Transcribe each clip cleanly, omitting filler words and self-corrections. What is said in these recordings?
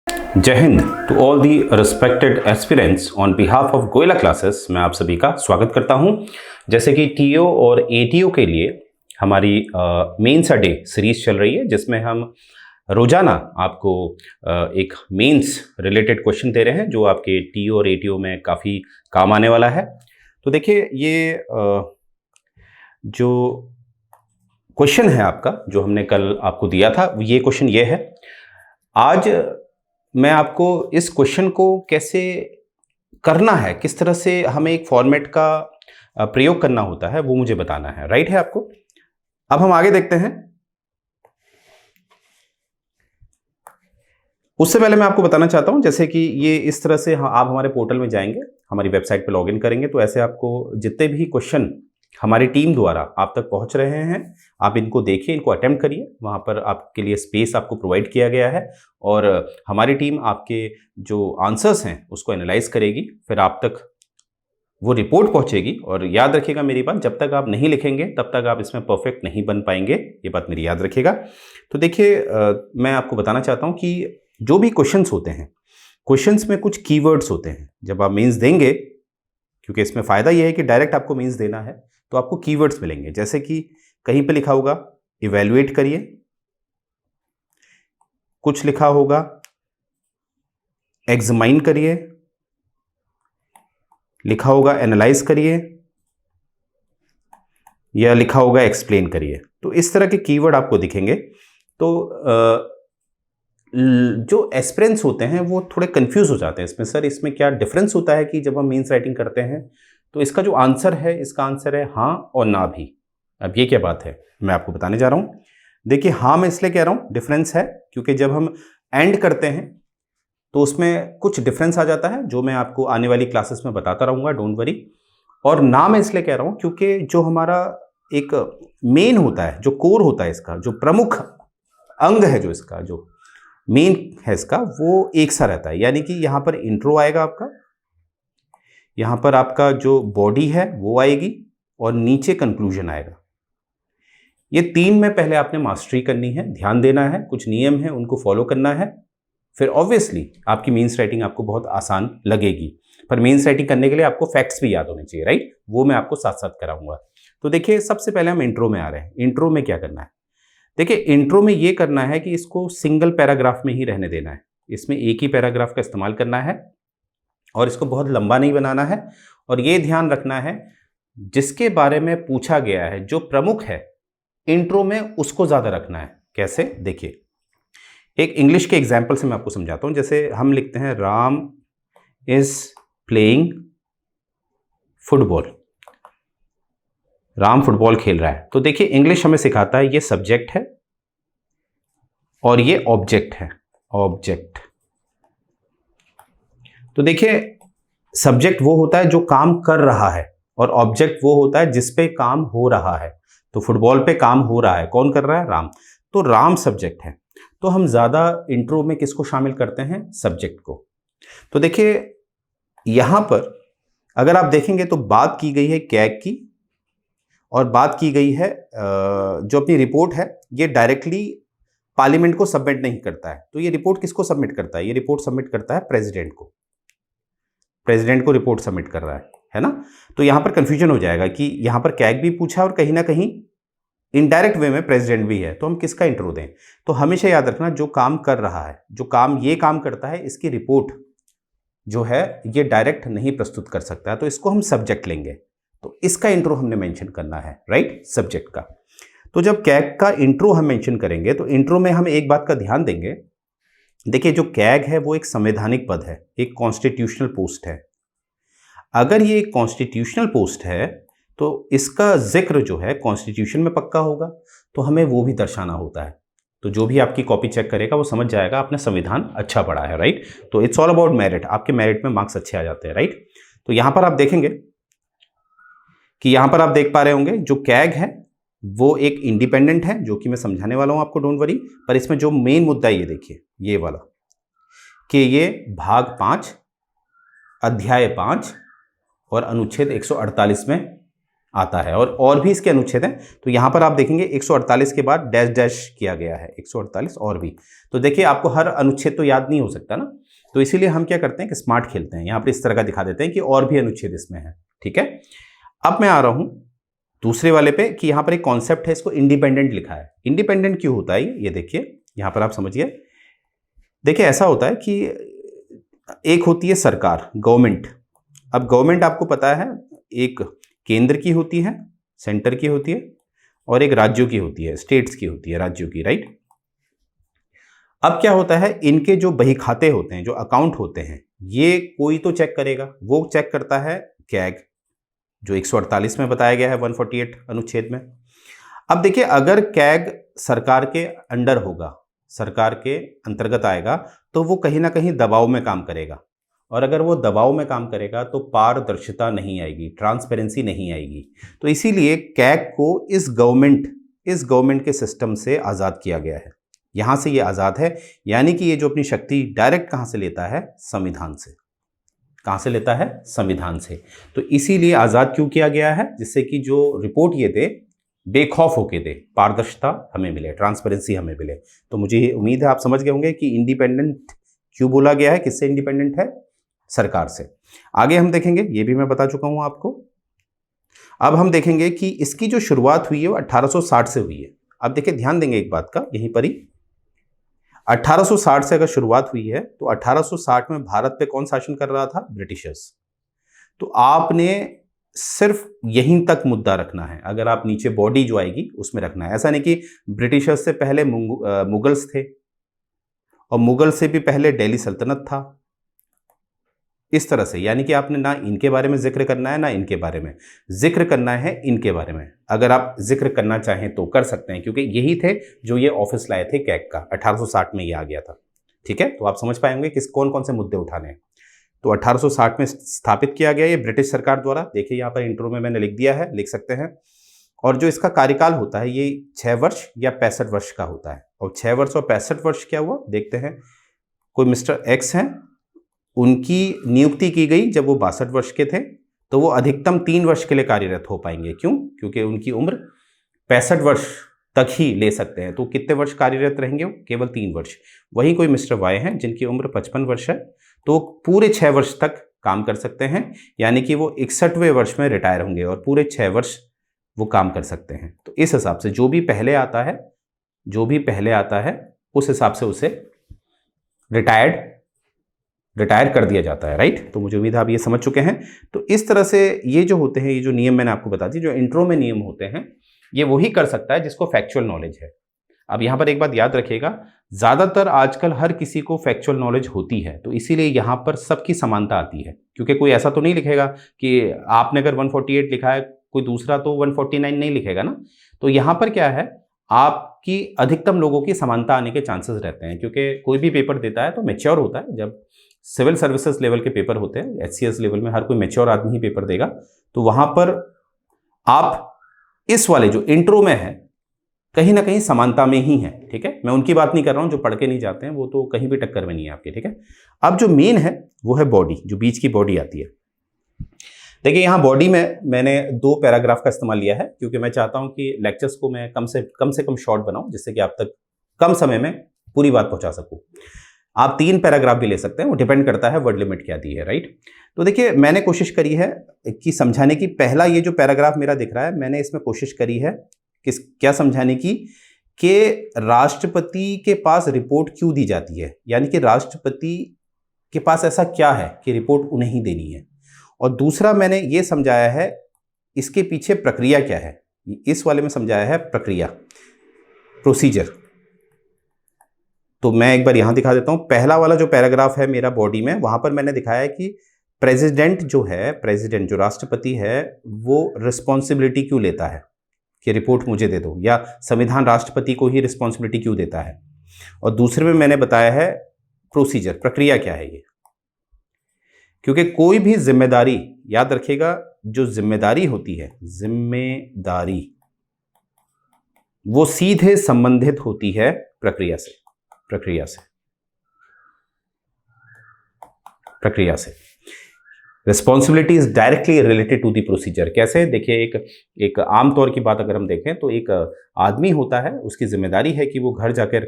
जय हिंद to all the respected aspirants on behalf of Goyla classes. मैं आप सभी का स्वागत करता हूं। जैसे कि टीओ और एटीओ के लिए हमारी मेंस अ डे सीरीज चल रही है, जिसमें हम रोजाना आपको एक मेंस रिलेटेड क्वेश्चन दे रहे हैं जो आपके टीओ और एटीओ में काफ़ी काम आने वाला है। तो देखिए, ये जो क्वेश्चन है आपका, जो हमने कल आपको दिया था, ये क्वेश्चन ये है। आज मैं आपको इस क्वेश्चन को कैसे करना है, किस तरह से हमें एक फॉर्मेट का प्रयोग करना होता है, वो मुझे बताना है। राइट है आपको? अब हम आगे देखते हैं। उससे पहले मैं आपको बताना चाहता हूं, जैसे कि ये इस तरह से आप हमारे पोर्टल में जाएंगे, हमारी वेबसाइट पे लॉगिन करेंगे, तो ऐसे आपको जितने भी क्वेश्चन हमारी टीम द्वारा आप तक पहुंच रहे हैं, आप इनको देखिए, इनको अटेम्प्ट करिए। वहां पर आपके लिए स्पेस आपको प्रोवाइड किया गया है और हमारी टीम आपके जो आंसर्स हैं उसको एनालाइज करेगी, फिर आप तक वो रिपोर्ट पहुंचेगी। और याद रखिएगा मेरी बात, जब तक आप नहीं लिखेंगे तब तक आप इसमें परफेक्ट नहीं बन पाएंगे, ये बात मेरी याद रखिएगा। तो देखिए, मैं आपको बताना चाहता हूं कि जो भी क्वेश्चंस होते हैं, क्वेश्चंस में कुछ कीवर्ड्स होते हैं। जब आप मेंस देंगे, क्योंकि इसमें फ़ायदा यह है कि डायरेक्ट आपको मेंस देना है, तो आपको कीवर्ड्स मिलेंगे। जैसे कि कहीं पे लिखा होगा इवैल्यूएट करिए, कुछ लिखा होगा एग्जामाइन करिए, लिखा होगा एनालाइज करिए, या लिखा होगा एक्सप्लेन करिए। तो इस तरह के कीवर्ड आपको दिखेंगे। तो जो एस्पिरेंट्स होते हैं वो थोड़े कंफ्यूज हो जाते हैं इसमें, सर इसमें क्या डिफरेंस होता है कि जब हम मेंस राइटिंग करते हैं। तो इसका जो आंसर है, इसका आंसर है हाँ और ना भी। अब ये क्या बात है, मैं आपको बताने जा रहा हूं। देखिए, हाँ मैं इसलिए कह रहा हूं डिफरेंस है क्योंकि जब हम एंड करते हैं तो उसमें कुछ डिफरेंस आ जाता है, जो मैं आपको आने वाली क्लासेस में बताता रहूंगा, डोंट वरी। और ना मैं इसलिए कह रहा हूं क्योंकि जो हमारा एक मेन होता है, जो कोर होता है, इसका जो प्रमुख अंग है, जो इसका जो मेन है इसका, वो एक सा रहता है। यानी कि यहां पर इंट्रो आएगा आपका, यहां पर आपका जो बॉडी है वो आएगी और नीचे कंक्लूजन आएगा। ये तीन में पहले आपने मास्टरी करनी है, ध्यान देना है, कुछ नियम है उनको फॉलो करना है। फिर ऑब्वियसली आपकी मेंस राइटिंग आपको बहुत आसान लगेगी। पर मेंस राइटिंग करने के लिए आपको फैक्ट्स भी याद होने चाहिए, राइट? वो मैं आपको साथ साथ कराऊंगा। तो देखिए, सबसे पहले हम इंट्रो में आ रहे हैं। इंट्रो में क्या करना है? देखिए, इंट्रो में ये करना है कि इसको सिंगल पैराग्राफ में ही रहने देना है। इसमें एक ही पैराग्राफ का इस्तेमाल करना है और इसको बहुत लंबा नहीं बनाना है। और ये ध्यान रखना है, जिसके बारे में पूछा गया है, जो प्रमुख है इंट्रो में, उसको ज्यादा रखना है। कैसे? देखिए, एक इंग्लिश के एग्जाम्पल से मैं आपको समझाता हूं। जैसे हम लिखते हैं Ram is playing football, Ram football खेल रहा है। तो देखिए, इंग्लिश हमें सिखाता है ये सब्जेक्ट है और ये ऑब्जेक्ट है, ऑब्जेक्ट। तो देखिए, सब्जेक्ट वो होता है जो काम कर रहा है और ऑब्जेक्ट वो होता है जिस पे काम हो रहा है। तो फुटबॉल पे काम हो रहा है, कौन कर रहा है? राम। तो राम सब्जेक्ट है। तो हम ज्यादा इंट्रो में किसको शामिल करते हैं? सब्जेक्ट को। तो देखिए, यहां पर अगर आप देखेंगे तो बात की गई है कैग की, और बात की गई है जो अपनी रिपोर्ट है ये डायरेक्टली पार्लियामेंट को सबमिट नहीं करता है। तो ये रिपोर्ट किसको सबमिट करता है? ये रिपोर्ट सबमिट करता है प्रेसिडेंट को। प्रेसिडेंट को रिपोर्ट सबमिट कर रहा है ना? तो यहां पर कंफ्यूजन हो जाएगा कि यहां पर कैग भी पूछा और कहीं ना कहीं इनडायरेक्ट वे में प्रेसिडेंट भी है, तो हम किसका इंट्रो दें? तो हमेशा याद रखना, जो काम कर रहा है, जो काम ये काम करता है, इसकी रिपोर्ट जो है ये डायरेक्ट नहीं प्रस्तुत कर सकता है, तो इसको हम सब्जेक्ट लेंगे। तो इसका इंट्रो हमने मेंशन करना है, राइट? सब्जेक्ट का। तो जब कैग का इंट्रो हम मेंशन करेंगे तो इंट्रो में हम एक बात का ध्यान देंगे। देखिए, जो कैग है वो एक संवैधानिक पद है, एक कॉन्स्टिट्यूशनल पोस्ट है। अगर ये एक कॉन्स्टिट्यूशनल पोस्ट है तो इसका जिक्र जो है कॉन्स्टिट्यूशन में पक्का होगा, तो हमें वो भी दर्शाना होता है। तो जो भी आपकी कॉपी चेक करेगा वो समझ जाएगा आपने संविधान अच्छा पढ़ा है, राइट? तो इट्स ऑल अबाउट मेरिट, आपके मेरिट में मार्क्स अच्छे आ जाते हैं, राइट? तो यहां पर आप देखेंगे कि यहां पर आप देख पा रहे होंगे जो कैग है वो एक इंडिपेंडेंट है, जो कि मैं समझाने वाला हूं आपको, डोंट वरी। पर इसमें जो मेन मुद्दा ये देखिए, ये वाला, कि ये भाग 5 अध्याय 5 और अनुच्छेद 148 में आता है, और भी इसके अनुच्छेद हैं। तो यहाँ पर आप देखेंगे 148 के बाद डैश डैश किया गया है, 148 और भी। तो देखिए आपको हर अनुच्छेद तो याद नहीं हो सकता ना, तो इसीलिए हम क्या करते हैं कि स्मार्ट खेलते हैं, यहाँ पर इस तरह का दिखा देते हैं कि और भी अनुच्छेद इसमें है। ठीक है, अब मैं आ रहा हूँ दूसरे वाले पे कि यहाँ पर एक कॉन्सेप्ट है, इसको इंडिपेंडेंट लिखा है। इंडिपेंडेंट क्यों होता है ये देखिए, यहाँ पर आप समझिए। देखिए ऐसा होता है कि एक होती है सरकार, गवर्नमेंट। अब गवर्नमेंट आपको पता है एक केंद्र की होती है, सेंटर की होती है, और एक राज्यों की होती है, स्टेट्स की होती है, राज्यों की, राइट। अब क्या होता है, इनके जो बही खाते होते हैं, जो अकाउंट होते हैं, ये कोई तो चेक करेगा, वो चेक करता है कैग, जो 148 में बताया गया है, 148 अनुच्छेद में। अब देखिए अगर कैग सरकार के अंडर होगा, सरकार के अंतर्गत आएगा, तो वो कहीं ना कहीं दबाव में काम करेगा, और अगर वो दबाव में काम करेगा तो पारदर्शिता नहीं आएगी, ट्रांसपेरेंसी नहीं आएगी। तो इसीलिए कैग को इस गवर्नमेंट के सिस्टम से आज़ाद किया गया है, यहाँ से ये आज़ाद है। यानी कि ये जो अपनी शक्ति डायरेक्ट कहाँ से लेता है, संविधान से। कहाँ से लेता है, संविधान से। तो इसीलिए आज़ाद क्यों किया गया है, जिससे कि जो रिपोर्ट ये दे बेखौफ होके दे, पारदर्शिता हमें मिले, ट्रांसपेरेंसी हमें मिले। तो मुझे उम्मीद है आप समझ गए होंगे कि इंडिपेंडेंट क्यों बोला गया है, किससे इंडिपेंडेंट है, सरकार से। आगे हम देखेंगे, ये भी मैं बता चुका हूं आपको। अब हम देखेंगे कि इसकी जो शुरुआत हुई है वो 1860 से हुई है। अब देखिए ध्यान देंगे एक बात का, यहीं पर ही 1860 से अगर शुरुआत हुई है तो 1860 में भारत पे कौन शासन कर रहा था, ब्रिटिशर्स। तो आपने सिर्फ यहीं तक मुद्दा रखना है, अगर आप नीचे बॉडी जो आएगी उसमें रखना है। ऐसा नहीं कि ब्रिटिशर्स से पहले मुगल्स थे, और मुगल से भी पहले दिल्ली सल्तनत था, इस तरह से। यानी कि आपने ना इनके बारे में जिक्र करना है, ना इनके बारे में जिक्र करना है, इनके बारे में अगर आप जिक्र करना चाहें तो कर सकते हैं, क्योंकि यही थे जो ये ऑफिस लाए थे कैग का, 1860 में ये आ गया था। ठीक है, तो आप समझ पाएंगे किस कौन कौन से मुद्दे उठाने हैं। तो 1860 में स्थापित किया गया ये ब्रिटिश सरकार द्वारा। देखिए यहाँ पर इंट्रो में मैंने लिख दिया है, लिख सकते हैं। और जो इसका कार्यकाल होता है ये 6 वर्ष या 65 वर्ष का होता है। और 6 वर्ष और 65 वर्ष क्या हुआ देखते हैं। कोई मिस्टर एक्स हैं, उनकी नियुक्ति की गई जब वो 62 वर्ष के थे, तो वो अधिकतम 3 वर्ष के लिए कार्यरत हो पाएंगे। क्यों? क्योंकि उनकी उम्र 65 वर्ष तक ही ले सकते हैं। तो कितने वर्ष कार्यरत रहेंगे वो? केवल 3 वर्ष। वहीं कोई मिस्टर वाई हैं जिनकी उम्र 55 वर्ष है, तो पूरे 6 वर्ष तक काम कर सकते हैं। यानी कि वो 61वें वर्ष में रिटायर होंगे और पूरे 6 वर्ष वो काम कर सकते हैं। तो इस हिसाब से जो भी पहले आता है उस हिसाब से उसे रिटायर कर दिया जाता है, राइट। तो मुझे उम्मीद है आप ये समझ चुके हैं। तो इस तरह से ये जो होते हैं, ये जो नियम मैंने आपको बता दी, जो इंट्रो में नियम होते हैं, ये वही कर सकता है जिसको फैक्चुअल नॉलेज है। अब यहाँ पर एक बात याद रखिएगा, ज़्यादातर आजकल हर किसी को फैक्चुअल नॉलेज होती है, तो इसीलिए यहाँ पर सबकी समानता आती है। क्योंकि कोई ऐसा तो नहीं लिखेगा कि आपने अगर 148 लिखा है, कोई दूसरा तो 149 नहीं लिखेगा ना। तो यहाँ पर क्या है, आपकी अधिकतम लोगों की समानता आने के चांसेस रहते हैं। क्योंकि कोई भी पेपर देता है तो मैच्योर होता है। जब सिविल सर्विसेज लेवल के पेपर होते हैं, HCS लेवल में हर कोई मैच्योर आदमी ही पेपर देगा। तो वहाँ पर आप इस वाले जो इंट्रो में है, कहीं ना कहीं समानता में ही है। ठीक है, मैं उनकी बात नहीं कर रहा हूं जो पढ़ के नहीं जाते हैं, वो तो कहीं भी टक्कर में नहीं है आपके। ठीक है, अब जो मेन है वो है बॉडी, जो बीच की बॉडी आती है। देखिए यहाँ बॉडी में मैंने 2 पैराग्राफ का इस्तेमाल लिया है, क्योंकि मैं चाहता हूं कि लेक्चर्स को मैं कम से कम शॉर्ट बनाऊं, जिससे कि आप तक कम समय में पूरी बात पहुंचा सकूं। आप 3 पैराग्राफ भी ले सकते हैं, वो डिपेंड करता है वर्ड लिमिट क्या दी है, राइट। तो देखिए मैंने कोशिश करी है कि समझाने की, पहला ये जो पैराग्राफ मेरा दिख रहा है, मैंने इसमें कोशिश करी है क्या समझाने की, कि राष्ट्रपति के पास रिपोर्ट क्यों दी जाती है। यानी कि राष्ट्रपति के पास ऐसा क्या है कि रिपोर्ट उन्हें ही देनी है। और दूसरा मैंने ये समझाया है इसके पीछे प्रक्रिया क्या है। इस वाले में समझाया है प्रक्रिया, प्रोसीजर। तो मैं एक बार यहां दिखा देता हूं। पहला वाला जो पैराग्राफ है मेरा बॉडी में, वहां पर मैंने दिखाया है कि प्रेसिडेंट जो राष्ट्रपति है, वो रिस्पॉन्सिबिलिटी क्यों लेता है कि रिपोर्ट मुझे दे दो, या संविधान राष्ट्रपति को ही रिस्पॉन्सिबिलिटी क्यों देता है। और दूसरे में मैंने बताया है प्रोसीजर, प्रक्रिया क्या है ये। क्योंकि कोई भी जिम्मेदारी, याद रखिएगा, जो जिम्मेदारी होती है, जिम्मेदारी वो सीधे संबंधित होती है प्रक्रिया से। Responsibility is directly related to the procedure. कैसे? देखिए, एक आम तौर की बात अगर हम देखें तो एक आदमी होता है, उसकी जिम्मेदारी है कि वो घर जाकर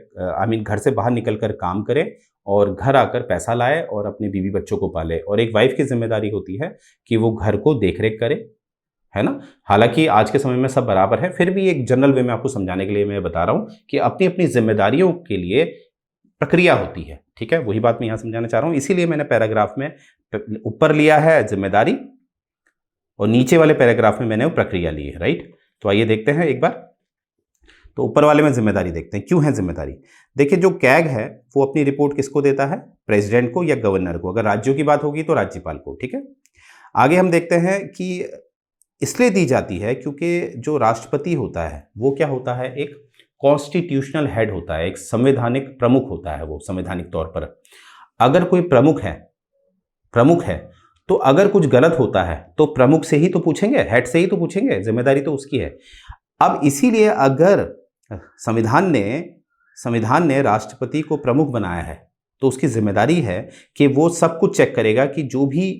घर से बाहर निकलकर काम करे और घर आकर पैसा लाए और अपने बीवी बच्चों को पाले। और एक वाइफ की जिम्मेदारी होती है कि वो घर को देखरेख करे, है ना। हालांकि आज के समय में सब बराबर है, फिर भी एक जनरल वे में आपको समझाने के लिए मैं बता रहा हूं कि अपनी अपनी जिम्मेदारियों के लिए प्रक्रिया होती है। ठीक है, वही बात मैं यहां समझाना चाह रहा हूं, इसीलिए मैंने पैराग्राफ में ऊपर लिया है जिम्मेदारी और नीचे वाले पैराग्राफ में मैंने वो प्रक्रिया ली है। राइट, तो आइए देखते हैं एक बार। तो ऊपर वाले में जिम्मेदारी देखते हैं, क्यों है जिम्मेदारी। देखिए, जो कैग है वो अपनी रिपोर्ट किसको देता है? प्रेसिडेंट को या गवर्नर को। अगर राज्यों की बात होगी तो राज्यपाल को। ठीक है, आगे हम देखते हैं कि इसलिए दी जाती है क्योंकि जो राष्ट्रपति होता है वो क्या होता है? एक कॉन्स्टिट्यूशनल हेड होता है, एक संवैधानिक प्रमुख होता है वो संवैधानिक तौर पर। अगर कोई प्रमुख है तो अगर कुछ गलत होता है तो प्रमुख से ही तो पूछेंगे, हेड से ही तो पूछेंगे, जिम्मेदारी तो उसकी है। अब इसीलिए अगर संविधान ने राष्ट्रपति को प्रमुख बनाया है तो उसकी जिम्मेदारी है कि वो सब कुछ चेक करेगा कि जो भी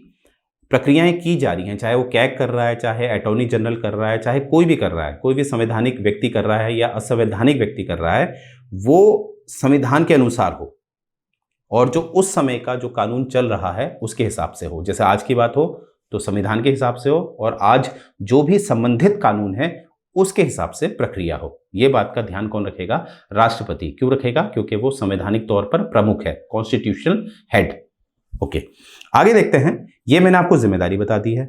प्रक्रियाएं की जा रही हैं, चाहे वो कैग कर रहा है, चाहे अटॉर्नी जनरल कर रहा है, चाहे कोई भी कर रहा है, कोई भी संवैधानिक व्यक्ति कर रहा है या असंवैधानिक व्यक्ति कर रहा है, वो संविधान के अनुसार हो और जो उस समय का जो कानून चल रहा है उसके हिसाब से हो। जैसे आज की बात हो तो संविधान के हिसाब से हो और आज जो भी संबंधित कानून है उसके हिसाब से प्रक्रिया हो। यह बात का ध्यान कौन रखेगा? राष्ट्रपति। क्यों रखेगा? क्योंकि वो संवैधानिक तौर पर प्रमुख है, कॉन्स्टिट्यूशनल हेड। ओके, आगे देखते हैं। ये मैंने आपको जिम्मेदारी बता दी है।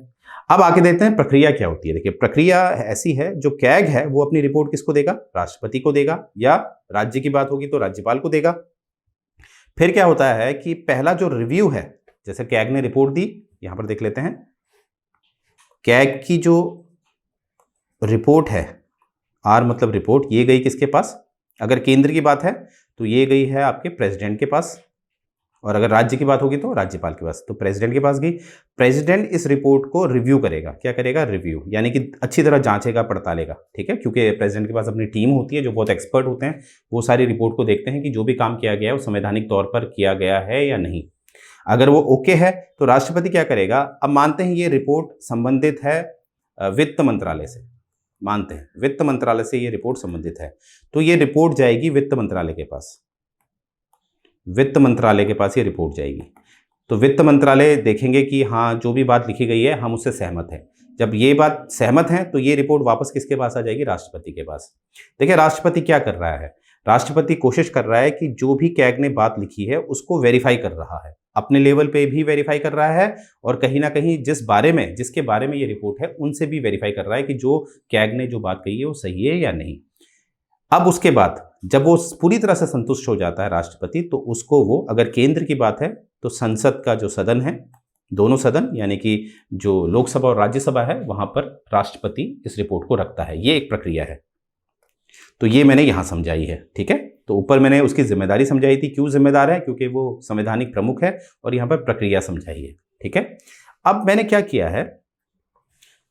अब आगे देखते हैं प्रक्रिया क्या होती है। देखिए, प्रक्रिया ऐसी है, जो कैग है वो अपनी रिपोर्ट किसको देगा? राष्ट्रपति को देगा, या राज्य की बात होगी तो राज्यपाल को देगा। फिर क्या होता है कि पहला जो रिव्यू है, जैसे कैग ने रिपोर्ट दी, यहां पर देख लेते हैं। कैग की जो रिपोर्ट है, आर मतलब रिपोर्ट, ये गई किसके पास? अगर केंद्र की बात है तो ये गई है आपके प्रेसिडेंट के पास, और अगर राज्य की बात होगी तो राज्यपाल के पास। तो प्रेसिडेंट के पास गई। प्रेसिडेंट इस रिपोर्ट को रिव्यू करेगा। क्या करेगा? रिव्यू, यानी कि अच्छी तरह जांचेगा, पड़तालेगा। ठीक है, क्योंकि प्रेसिडेंट के पास अपनी टीम होती है जो बहुत एक्सपर्ट होते हैं। वो सारी रिपोर्ट को देखते हैं कि जो भी काम किया गया है वो संवैधानिक तौर पर किया गया है या नहीं। अगर वो ओके है तो राष्ट्रपति क्या करेगा? अब मानते हैं ये रिपोर्ट संबंधित है वित्त मंत्रालय से, मानते हैं वित्त मंत्रालय से ये रिपोर्ट संबंधित है, तो ये रिपोर्ट जाएगी वित्त मंत्रालय के पास। वित्त मंत्रालय के पास ये रिपोर्ट जाएगी। तो वित्त मंत्रालय देखेंगे कि हाँ, जो भी बात लिखी गई है हम उससे सहमत हैं। जब ये बात सहमत है तो ये रिपोर्ट वापस किसके पास आ जाएगी? राष्ट्रपति के पास। देखिए, राष्ट्रपति क्या कर रहा है? राष्ट्रपति कोशिश कर रहा है कि जो भी कैग ने बात लिखी है उसको वेरीफाई कर रहा है, अपने लेवल पे भी वेरीफाई कर रहा है और कहीं ना कहीं जिसके बारे में ये रिपोर्ट है उनसे भी वेरीफाई कर रहा है कि जो कैग ने जो बात कही है वो सही है या नहीं। अब उसके बाद जब वो पूरी तरह से संतुष्ट हो जाता है राष्ट्रपति, तो उसको वो, अगर केंद्र की बात है तो संसद का जो सदन है, दोनों सदन यानी कि जो लोकसभा और राज्यसभा है, वहां पर राष्ट्रपति इस रिपोर्ट को रखता है। ये एक प्रक्रिया है। तो ये मैंने यहां समझाई है। ठीक है, तो ऊपर मैंने उसकी जिम्मेदारी समझाई थी, क्यों जिम्मेदार है? क्योंकि वो संवैधानिक प्रमुख है, और यहां पर प्रक्रिया समझाई है। ठीक है, अब मैंने क्या किया है,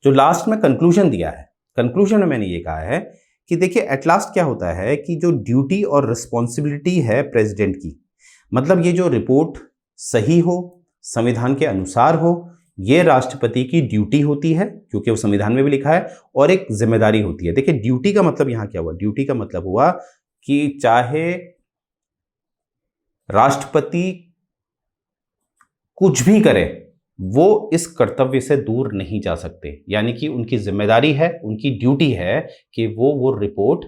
जो लास्ट में कंक्लूजन दिया है, कंक्लूजन में मैंने ये कहा है कि देखिए, एट लास्ट क्या होता है कि जो ड्यूटी और रिस्पॉन्सिबिलिटी है प्रेसिडेंट की, मतलब ये जो रिपोर्ट सही हो, संविधान के अनुसार हो, ये राष्ट्रपति की ड्यूटी होती है, क्योंकि वो संविधान में भी लिखा है, और एक जिम्मेदारी होती है। देखिए, ड्यूटी का मतलब यहां क्या हुआ? ड्यूटी का मतलब हुआ कि चाहे राष्ट्रपति कुछ भी करे, वो इस कर्तव्य से दूर नहीं जा सकते। यानी कि उनकी जिम्मेदारी है, उनकी ड्यूटी है कि वो रिपोर्ट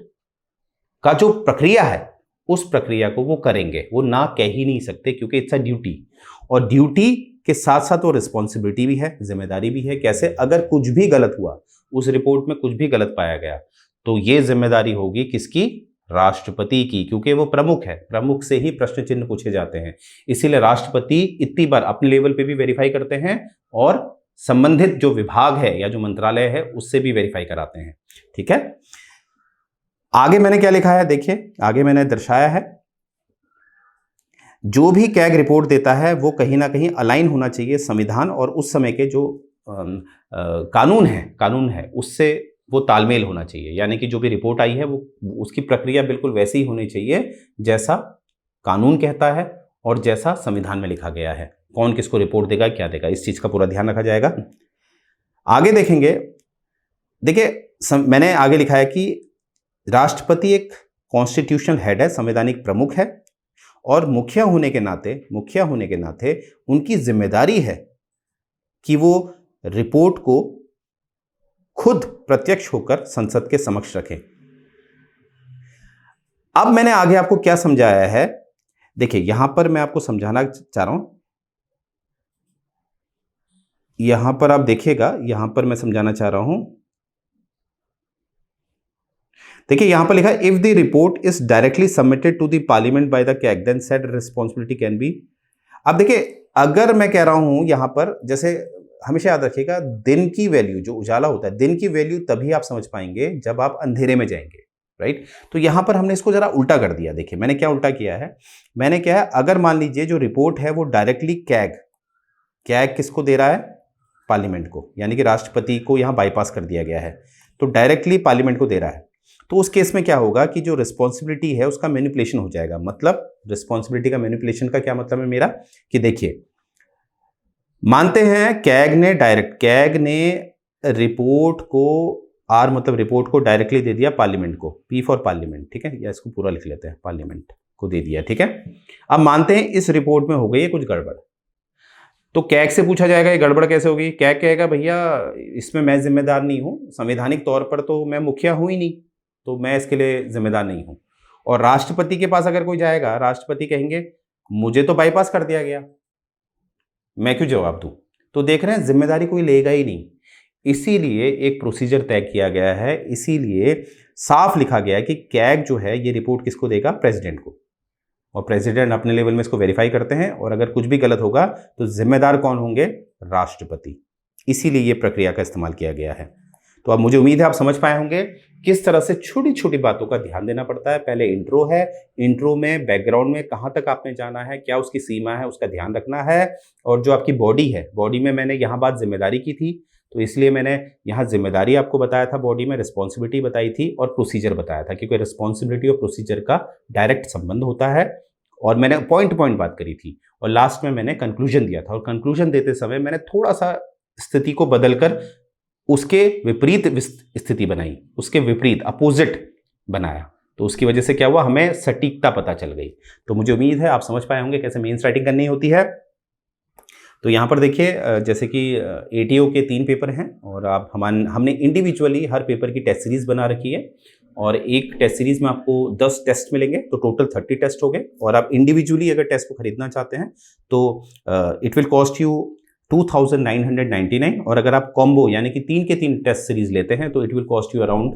का जो प्रक्रिया है उस प्रक्रिया को वो करेंगे, वो ना कह ही नहीं सकते, क्योंकि इट्स अ ड्यूटी। और ड्यूटी के साथ साथ वो रिस्पॉन्सिबिलिटी भी है, जिम्मेदारी भी है। कैसे? अगर कुछ भी गलत हुआ, उस रिपोर्ट में कुछ भी गलत पाया गया, तो ये जिम्मेदारी होगी किसकी? राष्ट्रपति की, क्योंकि वो प्रमुख है, प्रमुख से ही प्रश्न चिन्ह पूछे जाते हैं। इसीलिए राष्ट्रपति इतनी बार अपने लेवल पे भी वेरीफाई करते हैं और संबंधित जो विभाग है या जो मंत्रालय है उससे भी वेरीफाई कराते हैं। ठीक है, आगे मैंने क्या लिखा है? देखिए, आगे मैंने दर्शाया है, जो भी कैग रिपोर्ट देता है वो कहीं ना कहीं अलाइन होना चाहिए संविधान और उस समय के जो कानून है उससे वो तालमेल होना चाहिए। यानी कि जो भी रिपोर्ट आई है वो उसकी प्रक्रिया बिल्कुल वैसी ही होनी चाहिए जैसा कानून कहता है और जैसा संविधान में लिखा गया है। कौन किसको रिपोर्ट देगा, क्या देगा, इस चीज का पूरा ध्यान रखा जाएगा। आगे देखेंगे, देखिए मैंने आगे लिखा है कि राष्ट्रपति एक कॉन्स्टिट्यूशनल हेड है, संवैधानिक प्रमुख है, और मुखिया होने के नाते उनकी जिम्मेदारी है कि वो रिपोर्ट को खुद प्रत्यक्ष होकर संसद के समक्ष रखें। अब मैंने आगे आपको क्या समझाया है, देखिए यहां पर मैं आपको समझाना चाह रहा हूं, यहां पर आप देखिएगा, यहां पर मैं समझाना चाह रहा हूं, देखिए यहां पर लिखा है if the report is directly submitted to the parliament by the CAG then said responsibility can be. अब देखिए अगर मैं कह रहा हूं यहां पर, जैसे हमेशा याद रखिएगा, दिन की वैल्यू जो उजाला होता है, दिन की वैल्यू तभी आप समझ पाएंगे जब आप अंधेरे में जाएंगे, राइट। तो यहां पर हमने इसको जरा उल्टा कर दिया। देखिए मैंने क्या उल्टा किया है, मैंने क्या है, अगर मान लीजिए जो रिपोर्ट है वो डायरेक्टली कैग किसको दे रहा है, पार्लियामेंट को, यानी कि राष्ट्रपति को यहां बाईपास कर दिया गया है, तो डायरेक्टली पार्लियामेंट को दे रहा है, तो उस केस में क्या होगा कि जो रिस्पॉन्सिबिलिटी है उसका मैनिपुलेशन हो जाएगा। मतलब रिस्पॉन्सिबिलिटी का मैनिपुलेशन का क्या मतलब है मेरा, कि देखिए मानते हैं कैग ने रिपोर्ट को, आर मतलब रिपोर्ट को डायरेक्टली दे दिया पार्लियामेंट को, पी फॉर पार्लियामेंट, ठीक है, या इसको पूरा लिख लेते हैं, पार्लियामेंट को दे दिया, ठीक है। अब मानते हैं इस रिपोर्ट में हो गई है कुछ गड़बड़, तो कैग से पूछा जाएगा ये गड़बड़ कैसे होगी। कैग कहेगा भैया इसमें मैं जिम्मेदार नहीं हूं, संवैधानिक तौर पर तो मैं मुखिया हूं ही नहीं, तो मैं इसके लिए जिम्मेदार नहीं हूं। और राष्ट्रपति के पास अगर कोई जाएगा, राष्ट्रपति कहेंगे मुझे तो बाईपास कर दिया गया, मैं क्यों जवाब दूं। तो देख रहे हैं जिम्मेदारी कोई लेगा ही नहीं, इसीलिए एक प्रोसीजर तय किया गया है, इसीलिए साफ लिखा गया है कि कैग जो है ये रिपोर्ट किसको देगा, प्रेसिडेंट को, और प्रेसिडेंट अपने लेवल में इसको वेरीफाई करते हैं, और अगर कुछ भी गलत होगा तो जिम्मेदार कौन होंगे, राष्ट्रपति। इसीलिए ये प्रक्रिया का इस्तेमाल किया गया है। तो अब मुझे उम्मीद है आप समझ पाए होंगे किस तरह से छोटी छोटी बातों का ध्यान देना पड़ता है। पहले इंट्रो है, इंट्रो में बैकग्राउंड में कहां तक आपने जाना है, क्या उसकी सीमा है, उसका ध्यान रखना है। और जो आपकी बॉडी है, बॉडी में मैंने यहां बात जिम्मेदारी की थी, तो इसलिए मैंने यहाँ जिम्मेदारी आपको बताया था, बॉडी में रिस्पॉन्सिबिलिटी बताई थी, और प्रोसीजर बताया था, क्योंकि रिस्पॉन्सिबिलिटी और प्रोसीजर का डायरेक्ट संबंध होता है। और मैंने पॉइंट बात करी थी, और लास्ट में मैंने कंक्लूजन दिया था, और कंक्लूजन देते समय मैंने थोड़ा सा स्थिति को बदलकर उसके विपरीत स्थिति बनाई, उसके विपरीत अपोजिट बनाया, तो उसकी वजह से क्या हुआ, हमें सटीकता पता चल गई। तो मुझे उम्मीद है आप समझ पाए होंगे कैसे मेंस राइटिंग करनी होती है। तो यहाँ पर देखिए जैसे कि एटीओ के 3 पेपर हैं, और आप हमने इंडिविजुअली हर पेपर की टेस्ट सीरीज बना रखी है, और एक टेस्ट सीरीज में आपको 10 टेस्ट मिलेंगे, तो टोटल 30 टेस्ट हो गए। और आप इंडिविजुअली अगर टेस्ट को खरीदना चाहते हैं तो इट विल कॉस्ट यू 2999, और अगर आप कॉम्बो यानी कि 3 के 3 टेस्ट सीरीज लेते हैं तो it will cost you around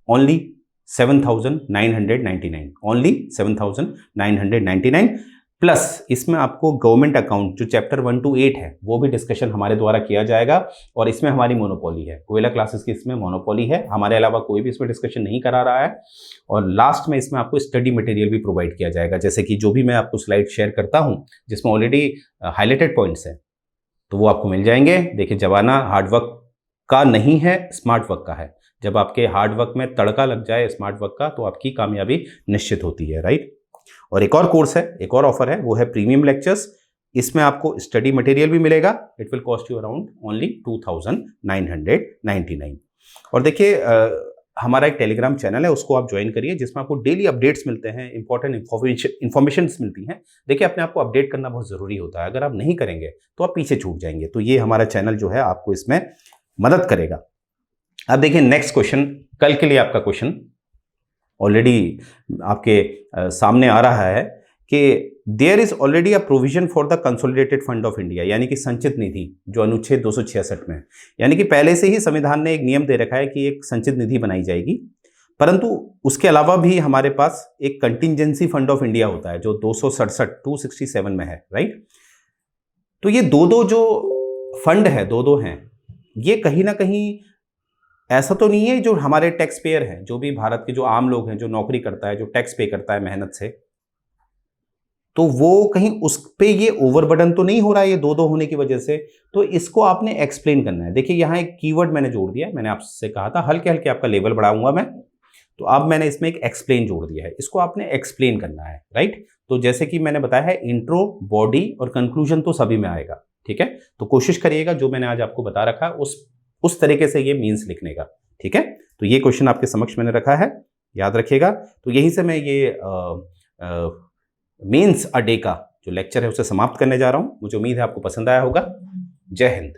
only 7999, only 7999, plus इसमें आपको गवर्नमेंट अकाउंट जो चैप्टर 1 to 8 है वो भी डिस्कशन हमारे द्वारा किया जाएगा, और इसमें हमारी मोनोपोली है, कोयला क्लासेस की इसमें मोनोपोली है, हमारे अलावा कोई भी इसमें डिस्कशन नहीं करा रहा है। और लास्ट में इसमें आपको स्टडी मटेरियल भी प्रोवाइड किया जाएगा, जैसे कि जो भी मैं आपको स्लाइड शेयर करता हूँ जिसमें ऑलरेडी हाईलाइटेड पॉइंट्स हैं, तो वो आपको मिल जाएंगे। देखिए जमाना हार्डवर्क का नहीं है, स्मार्ट वर्क का है। जब आपके हार्डवर्क में तड़का लग जाए स्मार्ट वर्क का, तो आपकी कामयाबी निश्चित होती है, राइट। और एक और कोर्स है, एक और ऑफर है, वो है प्रीमियम लेक्चर्स। इसमें आपको स्टडी मटेरियल भी मिलेगा, it will cost you around only 2999। और देखिए हमारा एक टेलीग्राम चैनल है, उसको आप ज्वाइन करिए, जिसमें आपको डेली अपडेट्स मिलते हैं, इंपॉर्टेंट इन्फॉर्मेशन मिलती हैं। देखिए अपने आप को अपडेट करना बहुत ज़रूरी होता है, अगर आप नहीं करेंगे तो आप पीछे छूट जाएंगे। तो ये हमारा चैनल जो है आपको इसमें मदद करेगा। अब देखिए नेक्स्ट क्वेश्चन, कल के लिए आपका क्वेश्चन ऑलरेडी आपके सामने आ रहा है कि there is already a provision for the consolidated fund of India, यानी कि संचित निधि, जो अनुच्छेद 266 में है, यानी कि पहले से ही संविधान ने एक नियम दे रखा है कि एक संचित निधि बनाई जाएगी, परंतु उसके अलावा भी हमारे पास एक कंटिजेंसी फंड ऑफ इंडिया होता है जो 267 में है, राइट। तो ये दो जो फंड है, दो हैं, ये कहीं ना कहीं ऐसा तो नहीं है जो हमारे टैक्स पेयर हैं, जो भी भारत के जो आम लोग हैं, जो नौकरी करता है, जो टैक्स पे करता है मेहनत से, तो वो कहीं उस पे ये ओवरबर्डन तो नहीं हो रहा है ये दो होने की वजह से। तो इसको आपने एक्सप्लेन करना है। देखिए यहाँ एक कीवर्ड मैंने जोड़ दिया है, मैंने आपसे कहा था हल्के हल्के आपका लेवल बढ़ाऊंगा मैं, तो अब मैंने इसमें एक एक्सप्लेन जोड़ दिया है, इसको आपने एक्सप्लेन करना है, राइट। तो जैसे कि मैंने बताया है, इंट्रो, बॉडी और कंक्लूजन तो सभी में आएगा, ठीक है। तो कोशिश करिएगा जो मैंने आज आपको बता रखा है उस तरीके से ये मीन्स लिखने का, ठीक है। तो ये क्वेश्चन आपके समक्ष मैंने रखा है, याद रखिएगा। तो यहीं से मैं ये मीन्स अ डे का जो लेक्चर है उसे समाप्त करने जा रहा हूं। मुझे उम्मीद है आपको पसंद आया होगा। जय हिंद।